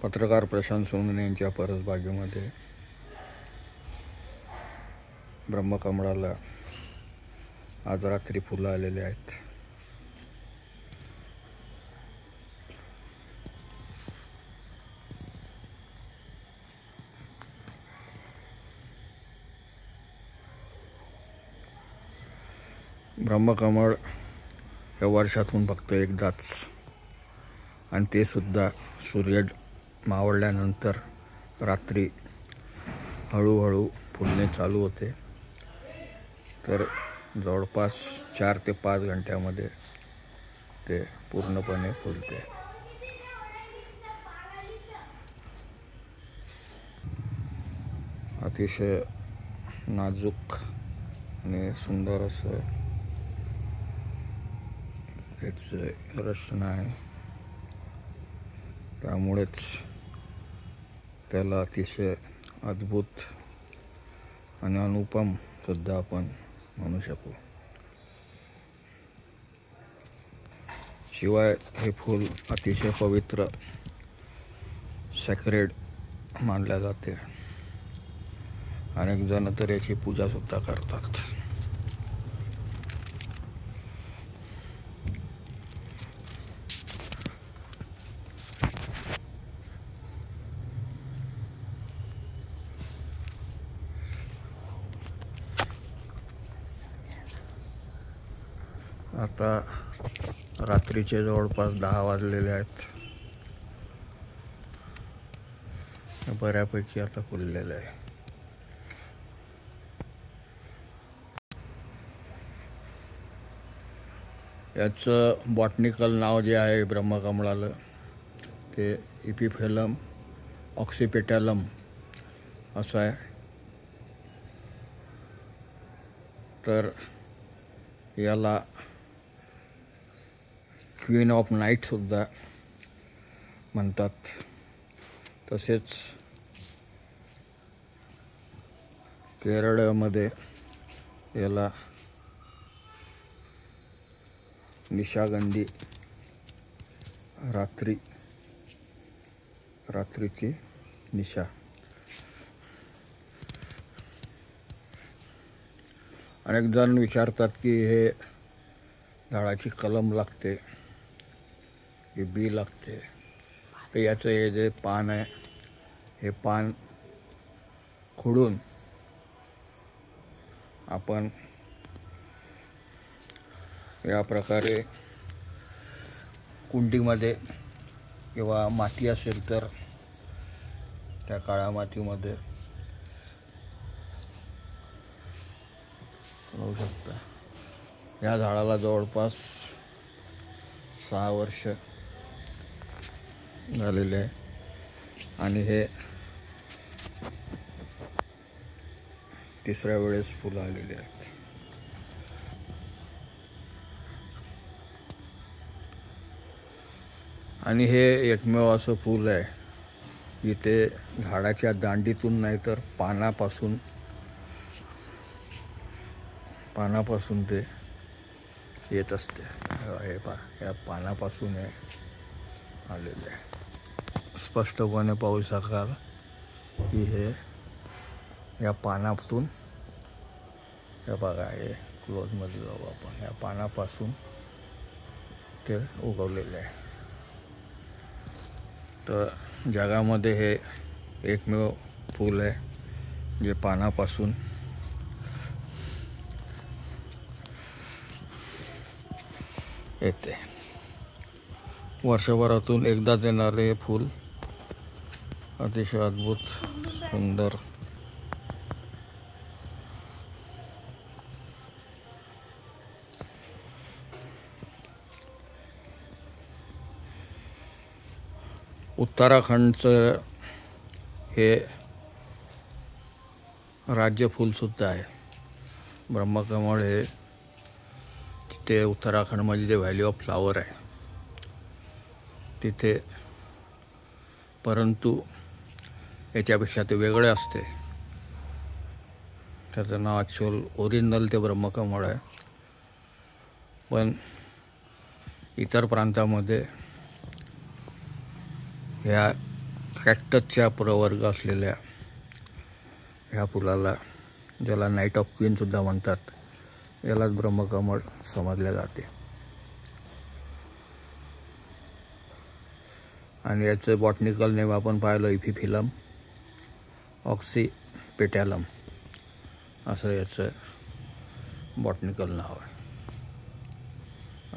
पत्रकार प्रशांत सोनवणे यांच्या परसबागेमध्ये ब्रह्मकमळाला आज रात्री फुलं आलेले आहेत. ब्रह्मकमळ हे वर्षातून फक्त एकदाच, आणि ते सुद्धा सूर्य मावळल्यानंतर रात्री हळूहळू फुलणे चालू होते. तर जवळपास 4 ते 5 घंट्यामध्ये ते पूर्णपणे फुलते. अतिशय नाजूक आणि सुंदर असं त्याची रचना आहे, त्यामुळेच त्याला अतिशय अद्भुत आणि अनुपम सुद्धा आपण म्हणू शकू. शिवाय हे फूल अतिशय पवित्र, सॅक्रेड मानले जाते. अनेक जण तर याची पूजा सुद्धा करतात. आता रात्रीचे जवळपास 10 वाजलेले आहेत. बऱ्यापैकी आता फुललेलं आहे. याचं बॉटनिकल नाव जे आहे ब्रह्मकमळाला, ते इपिफेलम ऑक्सिपेटॅलम असं आहे. तर याला क्वीन ऑफ नाईट सुद्धा म्हणतात. तसेच केरळमध्ये याला निशागंधी, रात्रीची निशा. अनेक जण विचारतात की हे झाडाची कलम लागते की बी लागते. तर याचं हे जे पान आहे, हे पान खुडून आपण या प्रकारे कुंडीमध्ये किंवा माती असेल तर त्या काळ्या मातीमध्ये लावू शकता. या झाडाला जवळपास 6 वर्ष झालेले आहे आणि हे 3ऱ्या वेळेस फुलं आलेली आहेत. आणि हे एकमेव असं फूल आहे की ते झाडाच्या दांडीतून नाही तर पानापासून ते येत असते. हे या पानापासून हे आलेले आहे. स्पष्टपणे पाहू शकाल की हे या पानातून, हे बघा, हे क्लोजमध्ये जाऊ आपण, या पानापासून ते उगवलेले आहे. तर जगामध्ये हे एकमेव फूल आहे जे पानापासून येते. वर्षभरातून एकदाच येणारे हे फूल अतिशय अद्भुत, सुंदर. उत्तराखंडचं हे राज्यफूलसुद्धा आहे. ब्रह्मकमळ हे तिथे उत्तराखंडमध्ये जे व्हॅली ऑफ फ्लावर आहे तिथे, परंतु याच्यापेक्षा ते वेगळे असते. त्याचं नाव ॲक्च्युअल ओरिजिनल ते ब्रह्मकमळ आहे, पण इतर प्रांतामध्ये ह्या कॅक्टसच्या प्रवर्ग असलेल्या ह्या फुलाला, ज्याला नाईट ऑफ क्वीनसुद्धा म्हणतात, यालाच ब्रह्मकमळ समजले जाते. आणि याचं बॉटनिकल नेम आपण पाहिलं इफिफिलम ऑक्सीपेटॅलम असं याचं बॉटनिकल नाव आहे.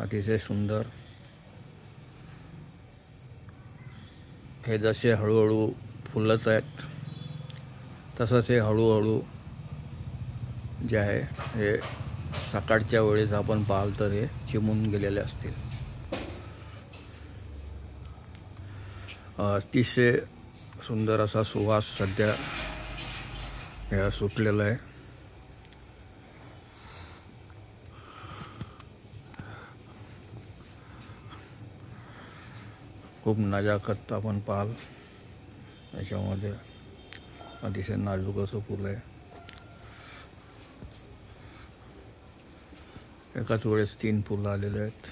अतिशय सुंदर. हे जसे हळूहळू फुलत आहेत तसंच हे हळूहळू जे आहे हे सकाळच्या वेळेस आपण पाहाल तर हे चिमून गेलेले असतील. अतिशय सुंदर असा सुवास सध्या हे सुटलेला आहे. खूप नजाकत आपण पाहाल. याच्यामध्ये अतिशय नाजूक असं फुल आहे. एकाच वेळेस 3 फुलं आलेले आहेत.